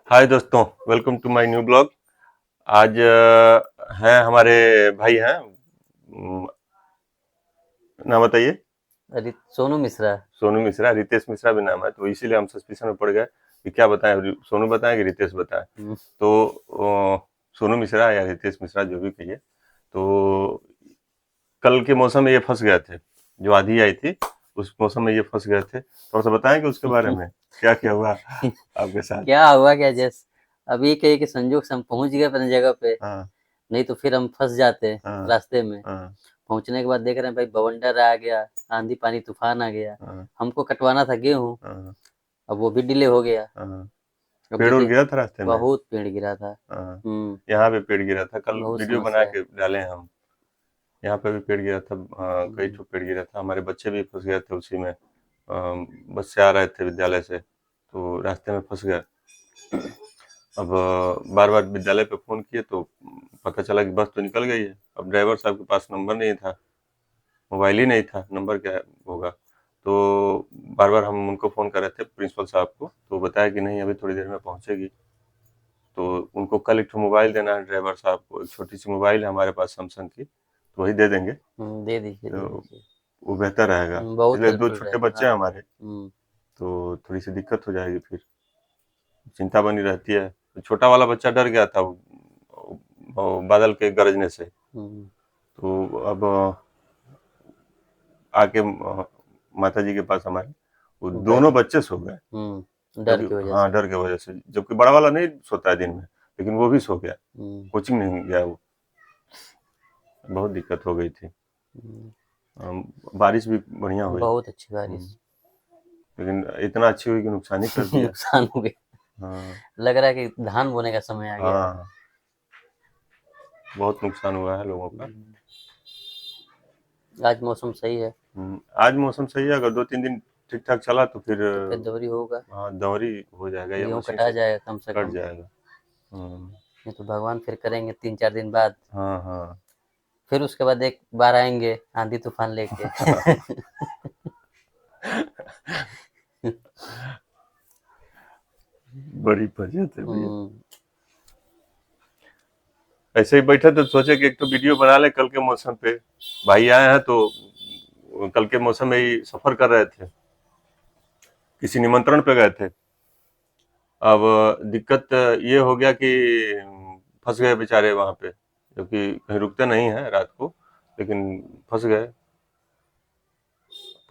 हाय दोस्तों, welcome to my new blog. आज हैं हमारे भाई हैं। नाम बताइए। अरे सोनू मिश्रा। सोनू मिश्रा, रितेश मिश्रा भी नाम है, तो इसीलिए हम सस्पिशन में पड़ गए कि क्या बताएं, सोनू बताएं कि रितेश बताएं। हम्म, तो सोनू मिश्रा या रितेश मिश्रा जो भी कहिए। तो कल के मौसम में ये फंस गए थे, जो आंधी आई थी उस मौसम में ये फंस गए थे। थोड़ा सा बताएंगे उसके बारे में, क्या क्या हुआ आपके साथ। क्या हुआ क्या जैस अभी कहे कि संजोग से हम पहुंच गए अपने जगह पे। हाँ नहीं तो फिर हम फंस जाते हाँ रास्ते में। हाँ पहुंचने के बाद देख रहे हैं भाई बवंडर आ गया, आंधी पानी तूफान आ गया। हाँ हमको कटवाना था गेहूं, हाँ अब वो भी डिले हो गया। हाँ। अब पेड़ उड़ देखिए गिरा था रास्ते में। बहुत पेड़ गिरा था। हाँ, हम्म। यहाँ पे पेड़ गिरा था, कल बहुत वीडियो बना समस्या है। के डाले हैं हम। यहाँ पे भी पेड़ गिरा था। हाँ, कई हम्म, ठो पेड़ गिरा था, हमारे बच्चे भी फंस गए थे उसी में। बस से आ रहे थे विद्यालय से, तो रास्ते में फंस गए। अब बार बार विद्यालय पे फोन किए तो पता चला कि बस तो निकल गई है। अब ड्राइवर साहब के पास नंबर नहीं था, मोबाइल ही नहीं था, नंबर क्या होगा। तो बार बार हम उनको फोन कर रहे थे प्रिंसिपल साहब को, तो बताया कि नहीं अभी थोड़ी देर में पहुंचेगी। तो उनको कल एक ठो मोबाइल देना है ड्राइवर साहब को, एक छोटी सी मोबाइल है हमारे पास सैमसंग की, तो वही दे देंगे दे दीजिए दे तो दीजिए। वो बेहतर रहेगा। बहुत इसलिए दो हेल्पफुल छोटे रहेगा, बच्चे हैं हाँ। हमारे, हम्म। तो थोड़ी सी दिक्कत हो जाएगी, फिर चिंता बनी रहती है। तो छोटा वाला बच्चा डर गया था वो बादल के गरजने से। हम्म। तो अब आके माता जी के पास हमारे वो दोनों बैठे। बच्चे सो गए। डर जबकि की वजह हाँ, से। डर की वजह से, जबकि बड़ा वाला नहीं सोता है दिन में, लेकिन वो भी सो गया, हम्म। कोचिंग नहीं गया वो। बहुत दिक्कत हो गई थी। हम्म, बारिश भी बढ़िया हुई। बहुत अच्छी बारिश। लेकिन इतना अच्छी हुई कि नुकसान ही कर दिया। नुकसान हो गया। हाँ लग रहा है कि धान बोने का समय आ गया है। हाँ, बहुत नुकसान हुआ है लोगों का। हम्म, आज मौसम सही है आज मौसम सही है, अगर 2-3 दिन ठीक ठाक चला तो फिर तो फिर दोहरी होगा। हाँ दौरी हो जाएगा या गेहूं मशीन कटा से जाएगा कम से कट कम। जाएगा। हम्म, नहीं तो भगवान फिर करेंगे 3-4 दिन बाद। हाँ हाँ। फिर उसके बाद एक बार आएंगे आंधी तूफान लेके। बड़ी फजीहत है भैया। हम्म, ऐसे ही बैठे थे, सोचे कि एक तो वीडियो बना ले कल के मौसम पे। भाई आए हैं तो कल के मौसम में ही सफर कर रहे थे, किसी निमंत्रण पे गए थे। अब दिक्कत ये हो गया कि फंस गए बेचारे वहां पे, क्योंकि कहीं रुकते नहीं है रात को, लेकिन फंस गए।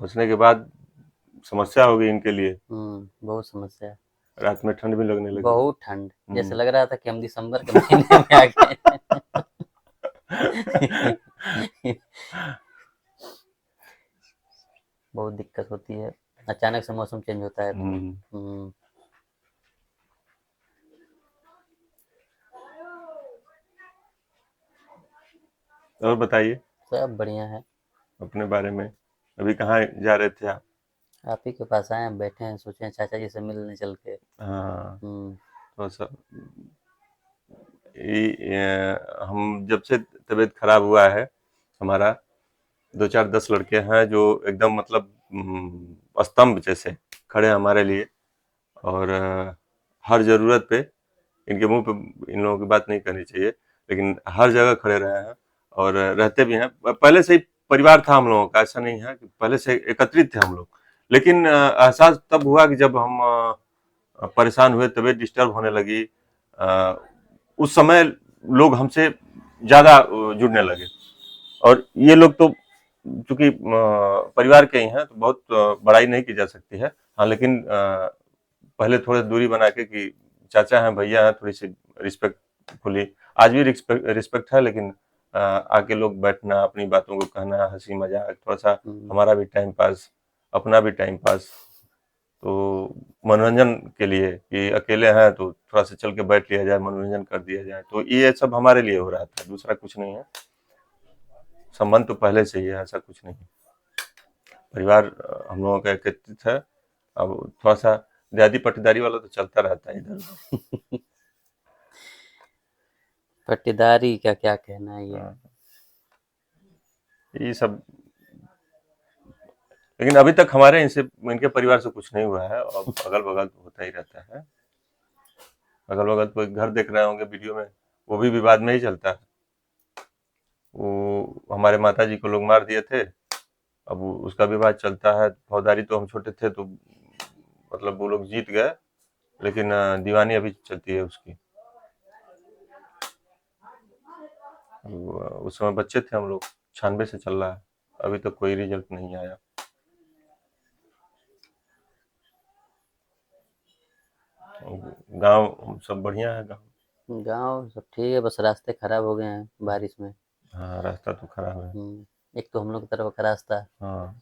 फंसने के बाद समस्या हो गई इनके लिए। बहुत समस्या है। रात में ठंड भी लगने लगी। बहुत ठंड, जैसे हम्म। लग रहा था कि हम दिसंबर के महीने में आ गए। बहुत दिक्कत होती है, अचानक से मौसम चेंज होता है तो। हम्म। हम्म, और बताइए सब बढ़िया है। अपने बारे में, अभी कहाँ जा रहे थे आप। आप ही के पास आए हैं, बैठे हैं, सोचे हैं चाचा जी से मिलने चल के। हाँ, हम्म। थोड़ा सा हम जब से तबीयत खराब हुआ है हमारा, 2-4-10 लड़के हैं जो एकदम मतलब स्तंभ जैसे खड़े हैं हमारे लिए। और हर जरूरत पे, इनके मुंह पे इन लोगों की बात नहीं करनी चाहिए, लेकिन हर जगह खड़े रहे हैं और रहते भी हैं। पहले से ही परिवार था हम लोगों का, ऐसा नहीं है कि पहले से एकत्रित थे हम लोग। लेकिन एहसास तब हुआ कि जब हम परेशान हुए, तबीयत डिस्टर्ब होने लगी। अ, उस समय लोग हमसे ज्यादा जुड़ने लगे। और ये लोग तो चूंकि परिवार के ही हैं, तो बहुत बड़ाई नहीं की जा सकती है। हाँ, लेकिन पहले थोड़े दूरी बना के कि चाचा हैं, भैया हैं, थोड़ी सी रिस्पेक्टफुली। आज भी रिस्पेक्ट रिस्पेक्ट है, लेकिन आके लोग बैठना, अपनी बातों को कहना, हंसी मजाक, थोड़ा सा हम्म, हमारा भी टाइम पास, अपना भी टाइम पास। तो मनोरंजन के लिए कि अकेले हैं तो थोड़ा सा चल के बैठ लिया जाए, मनोरंजन कर दिया जाए, तो ये सब हमारे लिए हो रहा था, दूसरा कुछ नहीं है। संबंध तो पहले से ही है, ऐसा कुछ नहीं। परिवार हम लोगों का एकत्रित है। अब थोड़ा सा दादी पटीदारी वाला तो चलता रहता है इधर उधर। पट्टीदारी का क्या कहना है ये। हाँ, ये सब। लेकिन अभी तक हमारे इनसे, इनके परिवार से कुछ नहीं हुआ है, अब अगल बगल तो होता ही रहता है। अगल-बगल कोई घर देख रहे होंगे वीडियो में, वो भी विवाद में ही चलता है। वो हमारे माताजी को लोग मार दिए थे, अब उसका विवाद चलता है। फौजदारी तो हम छोटे थे तो मतलब वो लोग जीत गए, लेकिन दीवानी अभी चलती है उसकी। उस समय बच्चे थे हम लोग, 96 से चल रहा है, अभी तक कोई रिजल्ट नहीं आया। गांव सब बढ़िया है गांव। गांव सब ठीक है, बस रास्ते खराब हो गए हैं बारिश में। हाँ, रास्ता तो खराब है। एक तो हम लोग की तरफ का रास्ता हाँ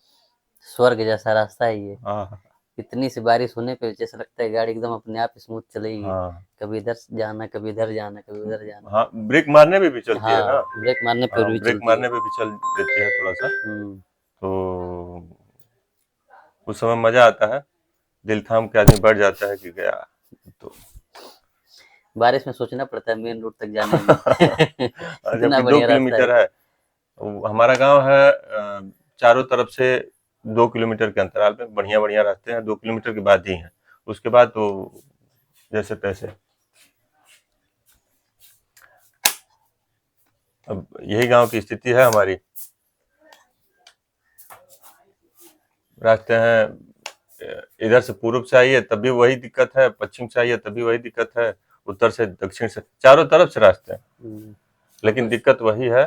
स्वर्ग जैसा रास्ता है ये। हाँ इतनी सी बारिश होने पे जैसा लगता है गाड़ी एकदम अपने आप स्मूथ चलेगी। हाँ कभी इधर से जाना, कभी इधर जाना, कभी उधर जाना। हाँ, ब्रेक मारने में भी चलती है ना। हाँ, ब्रेक मारने पे हाँ, भी ब्रेक चलती है। मारने पे भी चल देती है थोड़ा सा। हम्म। तो उस समय मजा आता है, दिल थाम के आदमी बढ़ जाता है कि गया। तो बारिश में सोचना पड़ता है मेन रोड तक जाने में। इतना जबकि दो बढ़िया रास्ता है। किलोमीटर है। हमारा गांव है चारों तरफ से 2 किलोमीटर के अंतराल पे बढ़िया बढ़िया रास्ते हैं, 2 किलोमीटर के बाद ही हैं। उसके बाद तो जैसे तैसे। अब यही गांव की स्थिति है हमारी। रास्ते हैं, इधर से पूर्व से आइए तब भी वही दिक्कत है, पश्चिम से आइए तब भी वही दिक्कत है, उत्तर से दक्षिण से, चारों तरफ से रास्ते हैं, हम्म, लेकिन दिक्कत वही है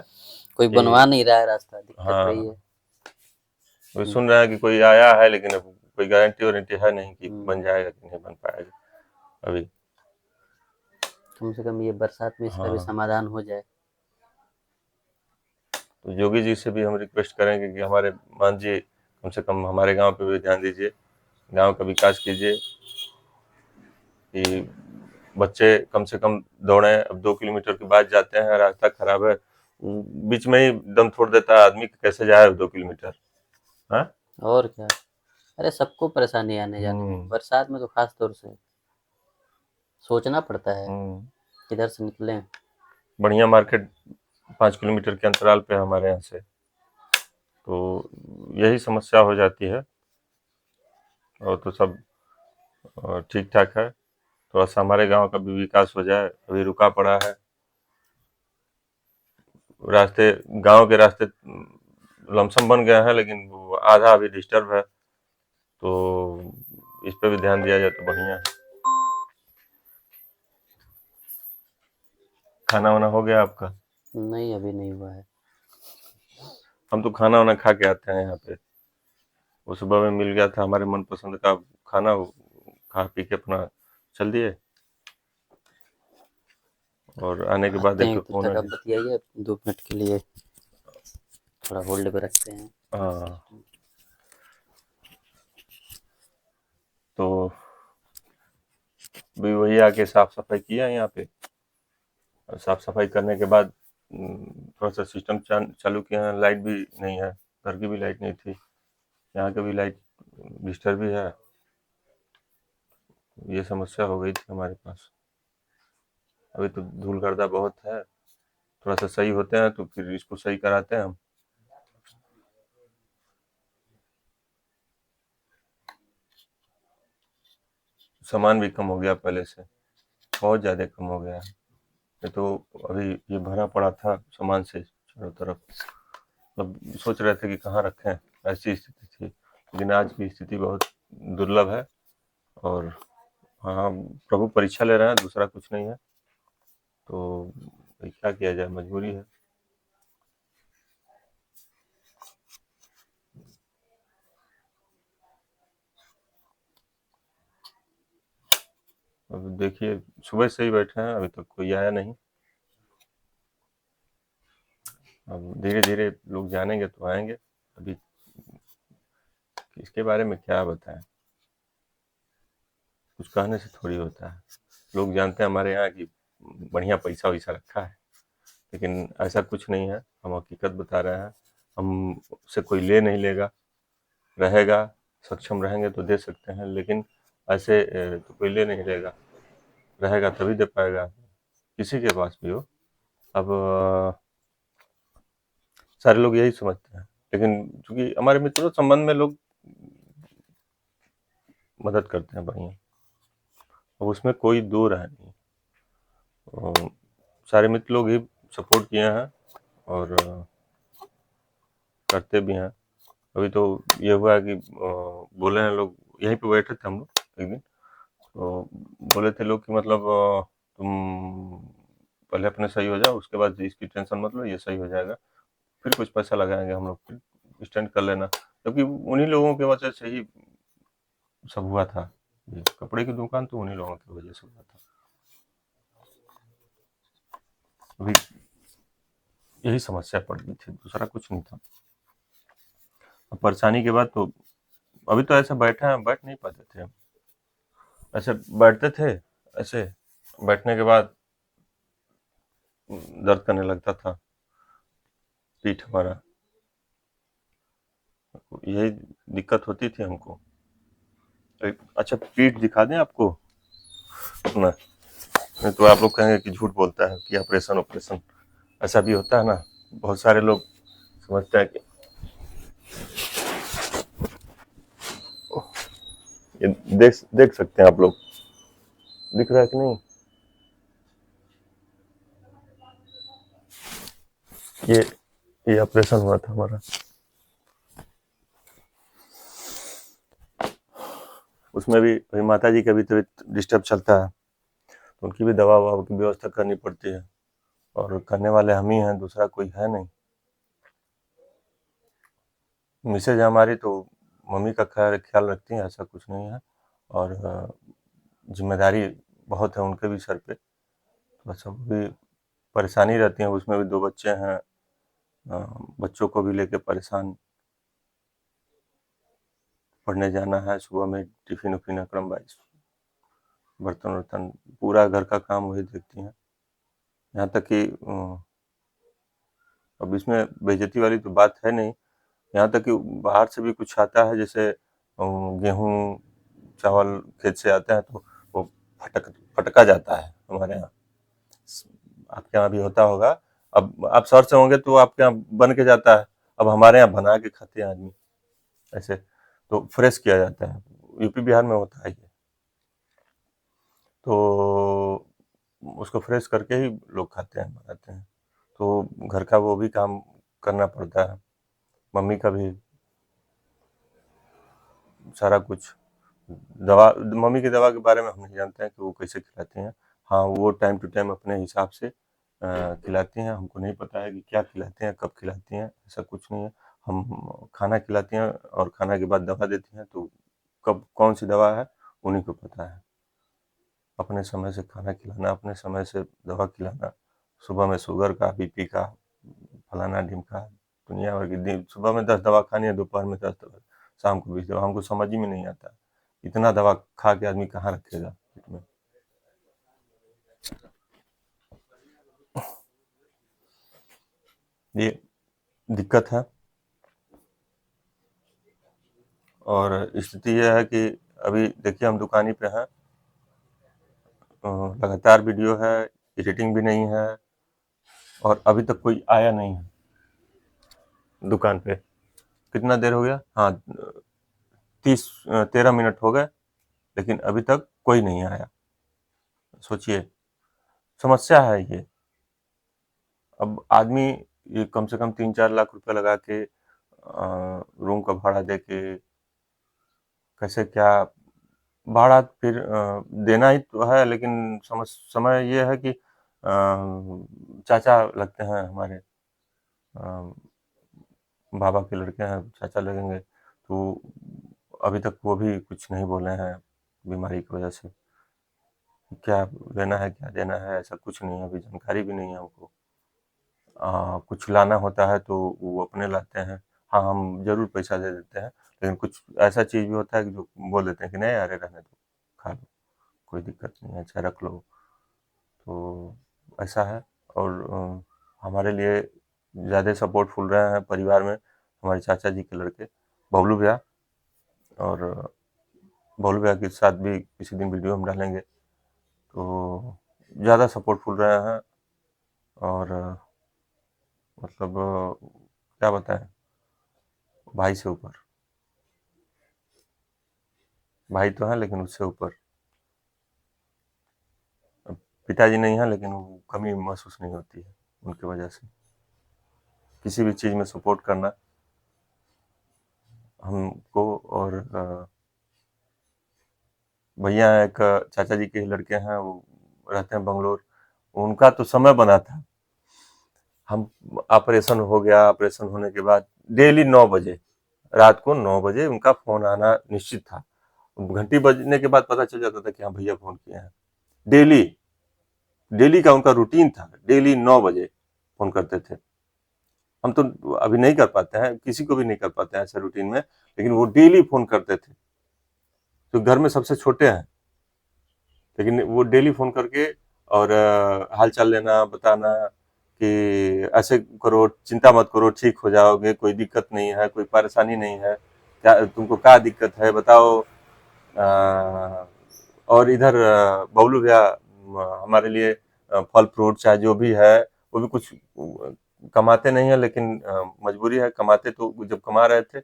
कोई कि बनवा नहीं रहा है रास्ता, दिक्कत वही हाँ, है। कोई हम्म, सुन रहा है कि कोई आया है, लेकिन अब कोई गारंटी वारंटी है नहीं कि हम्म, बन जाएगा कि नहीं बन पाएगा अभी। कम से कम ये बरसात में इसका भी हाँ, समाधान हो जाए। तो योगी जी से भी हम रिक्वेस्ट करेंगे कि हमारे मान जी कम से कम हमारे गांव पे भी ध्यान दीजिए, गांव का विकास कीजिए कि बच्चे कम से कम दौड़ें। अब 2 किलोमीटर के बाद जाते हैं, रास्ता खराब है, बीच में ही दम तोड़ देता है आदमी, कैसे जाए 2 किलोमीटर। हाँ। और क्या। अरे सबको परेशानी आने जाने में, हम्म बरसात में तो खास तौर से सोचना पड़ता है हम्म। किधर से निकलें। बढ़िया मार्केट 5 किलोमीटर के अंतराल पे है हमारे यहाँ से, तो यही समस्या हो जाती है। और तो सब ठीक ठाक है। थोड़ा सा हमारे गांव का भी विकास हो जाए, अभी रुका पड़ा है। रास्ते, गांव के रास्ते लमसम बन गए हैं, लेकिन वो आधा अभी डिस्टर्ब है, तो इस पे भी ध्यान दिया जाए तो बढ़िया है। खाना वाना हो गया आपका? नहीं, अभी नहीं हुआ है। हम तो खाना वाना खा के आते हैं यहाँ पे। वो सुबह में मिल गया था हमारे मनपसंद का खाना, वो खा पी के अपना चल दिए, और आने के बाद आते हैं देखे तब फोन तक आ आप गया। बतियाइए 2 मिनट के लिए, थोड़ा होल्ड पे रखते हैं। हाँ, तो भी वही आके साफ सफाई किया यहाँ पे, और साफ सफाई करने के बाद थोड़ा सा सिस्टम चालू किया है। लाइट भी नहीं है, घर की भी लाइट नहीं थी, यहाँ की भी लाइट डिस्टर्ब भी है। ये समस्या हो गई थी हमारे पास। अभी तो धूल गर्दा बहुत है, थोड़ा सा सही होते हैं तो फिर इसको सही कराते हैं हम। सामान भी कम हो गया पहले से, बहुत ज़्यादा कम हो गया है। ये तो अभी ये भरा पड़ा था सामान से चारों तरफ, मतलब सोच रहे थे कि कहाँ रखें, ऐसी स्थिति थी। लेकिन आज की स्थिति बहुत दुर्लभ है, और हाँ, प्रभु परीक्षा ले रहे हैं, दूसरा कुछ नहीं है। तो भाई क्या किया जाए, मजबूरी है। अब देखिए, सुबह से ही बैठे हैं, अभी तक कोई आया नहीं। अब धीरे धीरे लोग जानेंगे तो आएंगे। अभी इसके बारे में क्या बताएं, कुछ कहने से थोड़ी होता है। लोग जानते हैं हमारे यहाँ की बढ़िया पैसा वैसा रखा है, लेकिन ऐसा कुछ नहीं है। हम हकीकत बता रहे हैं, हम से कोई ले नहीं लेगा, रहेगा, सक्षम रहेंगे तो दे सकते हैं, लेकिन ऐसे तो कोई ले नहीं लेगा, रहेगा तभी दे पाएगा, किसी के पास भी हो। अब सारे लोग यही समझते हैं, लेकिन चूंकि हमारे मित्रों संबंध में लोग मदद करते हैं बढ़िया, अब उसमें कोई दो राय नहीं। सारे मित्र लोग ही सपोर्ट किए हैं और करते भी हैं। अभी तो ये हुआ है कि बोले हैं लोग, यहीं पे बैठे थे हम लोग एक दिन, तो बोले थे लोग कि मतलब तुम पहले अपने सही हो जाओ, उसके बाद इसकी टेंशन मत लो, ये सही हो जाएगा, फिर कुछ पैसा लगाएंगे हम लोग, फिर स्टैंड कर लेना, क्योंकि उन्हीं लोगों की वजह से ही सब हुआ था। ये कपड़े की दुकान तो उन्हीं लोगों की वजह से हुआ था। अभी यही समस्या पड़ गई थी, दूसरा कुछ नहीं था। अब परेशानी के बाद तो अभी तो ऐसे बैठे हैं, बैठ नहीं पाते थे हम। ऐसे बैठते थे, ऐसे बैठने के बाद दर्द करने लगता था पीठ हमारा, यही दिक्कत होती थी हमको। अच्छा पीठ दिखा दें आपको अपना? नहीं तो आप लोग कहेंगे कि झूठ बोलता है कि ऑपरेशन ऑपरेशन, ऐसा भी होता है ना। बहुत सारे लोग समझते हैं कि ये देख देख सकते हैं आप लोग, दिख रहा है कि नहीं? ये ये ऑपरेशन हुआ था हमारा, उसमें भी अभी माता जी का भी तबीयत डिस्टर्ब चलता है, तो उनकी भी दवा ववा की व्यवस्था करनी पड़ती है, और करने वाले हम ही हैं, दूसरा कोई है नहीं। मिसेज हमारी तो मम्मी का ख्याल ख्याल रखती हैं, ऐसा कुछ नहीं है, और जिम्मेदारी बहुत है उनके भी सर पे, तो सब भी परेशानी रहती है, उसमें भी 2 बच्चे हैं, बच्चों को भी लेके परेशान, पढ़ने जाना है, सुबह में टिफ़िन उफ़िन अकरम भाई, बर्तन-वर्तन, पूरा घर का काम वही देखती हैं। यहाँ तक कि अब इसमें बेइज़्ज़ती वाली तो बात है नहीं, यहाँ तक कि बाहर से भी कुछ आता है, जैसे गेहूँ, चावल खेत से आते हैं, तो वो फटका जाता है हमारे यहाँ। आपके यहाँ भी होता होगा। अब आप शहर से होंगे तो आपके यहाँ बन के जाता है, अब हमारे यहाँ बना के खाते हैं आदमी ऐसे, तो फ्रेश किया जाता है। यूपी बिहार में होता है ये, तो उसको फ्रेश करके ही लोग खाते हैं, बनाते हैं। तो घर का वो भी काम करना पड़ता है, मम्मी का भी सारा कुछ। दवा, मम्मी की दवा के बारे में हम नहीं जानते हैं कि वो कैसे खिलाती हैं। हाँ, वो टाइम टू टाइम अपने हिसाब से खिलाती हैं, हमको नहीं पता है कि क्या खिलाती हैं, कब खिलाती हैं, ऐसा कुछ नहीं है। हम खाना खिलाती हैं और खाना के बाद दवा देती हैं, तो कब कौन-सी दवा है, उन्हीं को पता है। अपने समय से खाना खिलाना, अपने समय से दवा खिलाना, सुबह में शुगर का, बीपी का, फलाना-ढिमका, दुनिया भर की सुबह में 10 दवा खानी है, दोपहर में 10 दवा, शाम को 20 दवा, हमको समझ ही में नहीं आता। इतना दवा खा के आदमी कहाँ रखेगा पेट में। ये दिक्कत है, और स्थिति ये है कि अभी देखिए हम दुकानी पे हैं, लगातार वीडियो है, एडिटिंग भी नहीं है, और अभी तक कोई आया नहीं है दुकान पे। कितना देर हो गया? हाँ, 13 मिनट हो गए, लेकिन अभी तक कोई नहीं आया। सोचिए, समस्या है ये। अब आदमी ये कम से कम 3-4 लाख रुपए लगा के रूम का भाड़ा दे के कैसे क्या भाड़ा फिर देना ही तो है, लेकिन समय ये है कि चाचा लगते हैं हमारे, बाबा के लड़के हैं, चाचा लगेंगे, तो अभी तक वो भी कुछ नहीं बोले हैं बीमारी की वजह से। क्या लेना है, क्या देना है, ऐसा कुछ नहीं है, अभी जानकारी भी नहीं है हमको। कुछ लाना होता है तो वो अपने लाते हैं। हाँ, हम ज़रूर पैसा दे देते हैं, लेकिन कुछ ऐसा चीज़ भी होता है कि जो बोल देते हैं कि नहीं अरे रहने दो, खा लो, कोई दिक्कत नहीं है, अच्छा रख लो। तो ऐसा है, और हमारे लिए ज़्यादा सपोर्टफुल रहे हैं परिवार में हमारे चाचा जी के लड़के बबलू भैया, और बबलू भैया के साथ भी किसी दिन वीडियो हम डालेंगे, तो ज़्यादा सपोर्टफुल रहे हैं, और मतलब क्या बताएं, भाई से ऊपर, भाई तो है लेकिन उससे ऊपर। पिताजी नहीं हैं, लेकिन वो कमी महसूस नहीं होती है उनकी वजह से। किसी भी चीज़ में सपोर्ट करना हमको। और भैया हैं, एक चाचा जी के लड़के हैं, वो रहते हैं बंगलोर। उनका तो समय बना था। हम ऑपरेशन हो गया, ऑपरेशन होने के बाद डेली 9 बजे, रात को 9 बजे उनका फ़ोन आना निश्चित था। घंटी बजने के बाद पता चल जाता था कि हाँ, भैया फ़ोन किए हैं। डेली, डेली का उनका रूटीन था, डेली 9 बजे फ़ोन करते थे। हम तो अभी नहीं कर पाते हैं, किसी को भी नहीं कर पाते हैं ऐसे रूटीन में, लेकिन वो डेली फ़ोन करते थे। तो घर में सबसे छोटे हैं, लेकिन वो डेली फ़ोन करके और हाल-चाल लेना, बताना कि ऐसे करो, चिंता मत करो, ठीक हो जाओगे, कोई दिक्कत नहीं है, कोई परेशानी नहीं है, क्या तुमको क्या दिक्कत है बताओ। और इधर बबलू भैया हमारे लिए फल फ्रूट चाहे जो भी है, वो भी कुछ कमाते नहीं है, लेकिन मजबूरी है, कमाते तो जब कमा रहे थे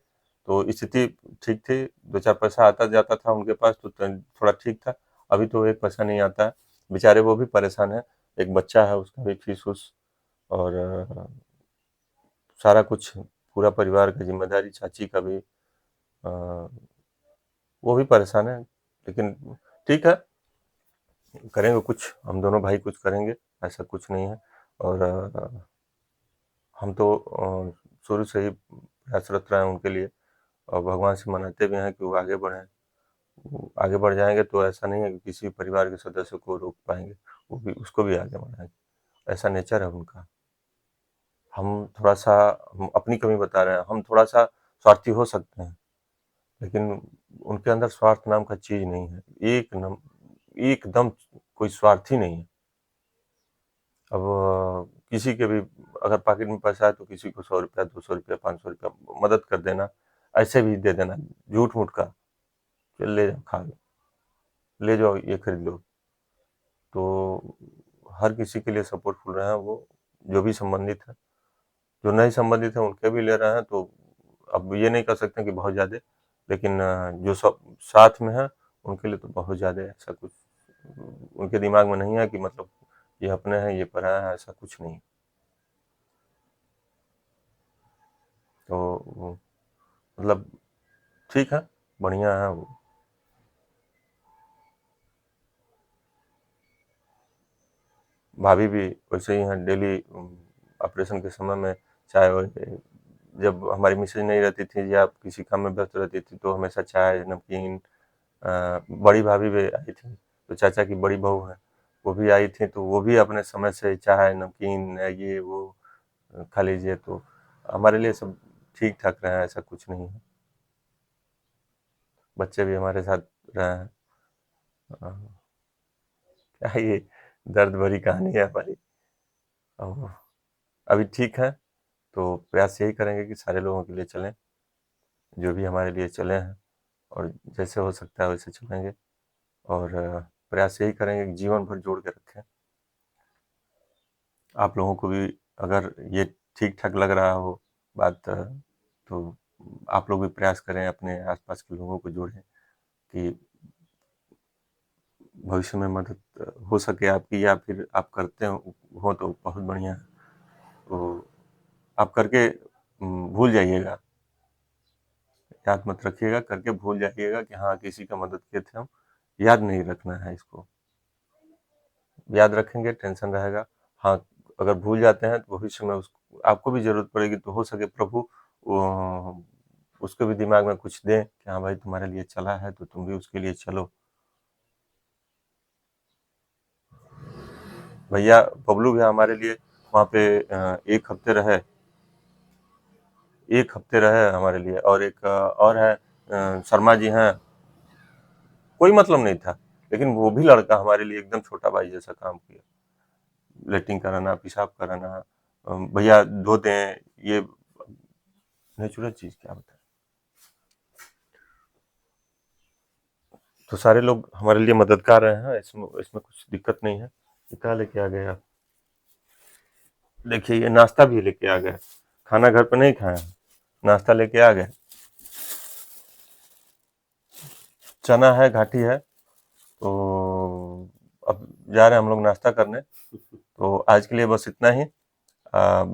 तो स्थिति ठीक थी, 2-4 पैसा आता जाता था उनके पास, तो थोड़ा ठीक था। अभी तो 1 पैसा नहीं आता है, बेचारे वो भी परेशान है। एक बच्चा है, उसका भी फीस उस और सारा कुछ, पूरा परिवार की जिम्मेदारी, चाची का भी वो भी परेशान है। लेकिन ठीक है, करेंगे कुछ, हम दोनों भाई कुछ करेंगे, ऐसा कुछ नहीं है। और हम तो शुरू से ही प्रयासरत रहे हैं उनके लिए, और भगवान से मनाते भी हैं कि वो आगे बढ़ें। वो आगे बढ़ जाएंगे तो ऐसा नहीं है कि किसी परिवार के सदस्य को रोक पाएंगे, वो भी, उसको भी आगे बढ़ाएंगे। ऐसा नेचर है उनका। हम थोड़ा सा, हम अपनी कमी बता रहे हैं, हम थोड़ा सा स्वार्थी हो सकते हैं, लेकिन उनके अंदर स्वार्थ नाम का चीज नहीं है। एकदम कोई स्वार्थ ही नहीं है। अब किसी के भी अगर पॉकेट में पैसा है तो किसी को 100 रुपया, 200 रुपया, 500 रुपया मदद कर देना, ऐसे भी दे देना, झूठ मूठ का, चल ले जाओ, खा लो, ले जाओ, ये खरीद लो। तो हर किसी के लिए सपोर्टफुल रहे हैं वो, जो भी संबंधित है। जो नहीं संबंधित है उनके भी ले रहे हैं, तो अब ये नहीं कर सकते कि बहुत ज़्यादा, लेकिन जो सब साथ में है उनके लिए तो बहुत ज़्यादा। ऐसा कुछ उनके दिमाग में नहीं है कि मतलब ये अपने हैं, ये पराया है, ऐसा कुछ नहीं। तो मतलब ठीक है, बढ़िया है वो। भाभी भी वैसे ही हैं, डेली ऑपरेशन के समय में, चाय जब हमारी मिसेज नहीं रहती थी या किसी काम में व्यस्त रहती थी, तो हमेशा चाय, नमकीन। बड़ी भाभी भी आई थी, तो चाचा की बड़ी बहू है, वो भी आई थी, तो वो भी अपने समय से चाय, नमकीन, ये वो खा लीजिए। तो हमारे लिए सब ठीक ठाक रहे हैं, ऐसा कुछ नहीं है। बच्चे भी हमारे साथ रहे हैं। अ, क्या ये दर्द भरी कहानी है हमारी। और अभी ठीक है, तो प्रयास यही करेंगे कि सारे लोगों के लिए चलें, जो भी हमारे लिए चले हैं, और जैसे हो सकता है वैसे चलेंगे। और प्रयास यही करेंगे कि जीवन भर जोड़ के रखें। आप लोगों को भी अगर ये ठीक ठाक लग रहा हो बात, तो आप लोग भी प्रयास करें, अपने आसपास के लोगों को जोड़ें कि भविष्य में मदद हो सके आपकी, या फिर आप करते हो तो बहुत बढ़िया है। तो आप करके भूल जाइएगा, याद मत रखिएगा, करके भूल जाइएगा कि हाँ, किसी का मदद किए थे हम। याद नहीं रखना है इसको। याद रखेंगे टेंशन रहेगा। हाँ, अगर भूल जाते हैं तो भविष्य में उसको, आपको भी ज़रूरत पड़ेगी, तो हो सके प्रभु उसके भी दिमाग में कुछ दें कि हाँ भाई, तुम्हारे लिए चला है तो तुम भी उसके लिए चलो। भैया बबलू भैया हमारे लिए वहाँ पे 1 हफ्ते रहे, 1 हफ्ते रहे हमारे लिए। और एक और है, शर्मा जी हैं, कोई मतलब नहीं था, लेकिन वो भी लड़का हमारे लिए एकदम छोटा भाई जैसा काम किया। लेटरिन कराना, पेशाब कराना, भैया धो दें, ये नेचुरल चीज़ क्या बताएँ। तो सारे लोग हमारे लिए मददगार रहे हैं, इसमें इसमें कुछ दिक्कत नहीं है। ये क्या लेके आ गए आप? देखिए, ये नाश्ता भी लेके आ गए। खाना घर पे नहीं खाया, नाश्ता लेके आ गए। चना है, घाटी है, तो अब जा रहे हैं हम लोग नाश्ता करने। तो आज के लिए बस इतना ही।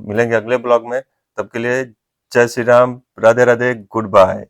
मिलेंगे अगले ब्लॉग में, तब के लिए जय श्री राम, राधे राधे, गुड बाय।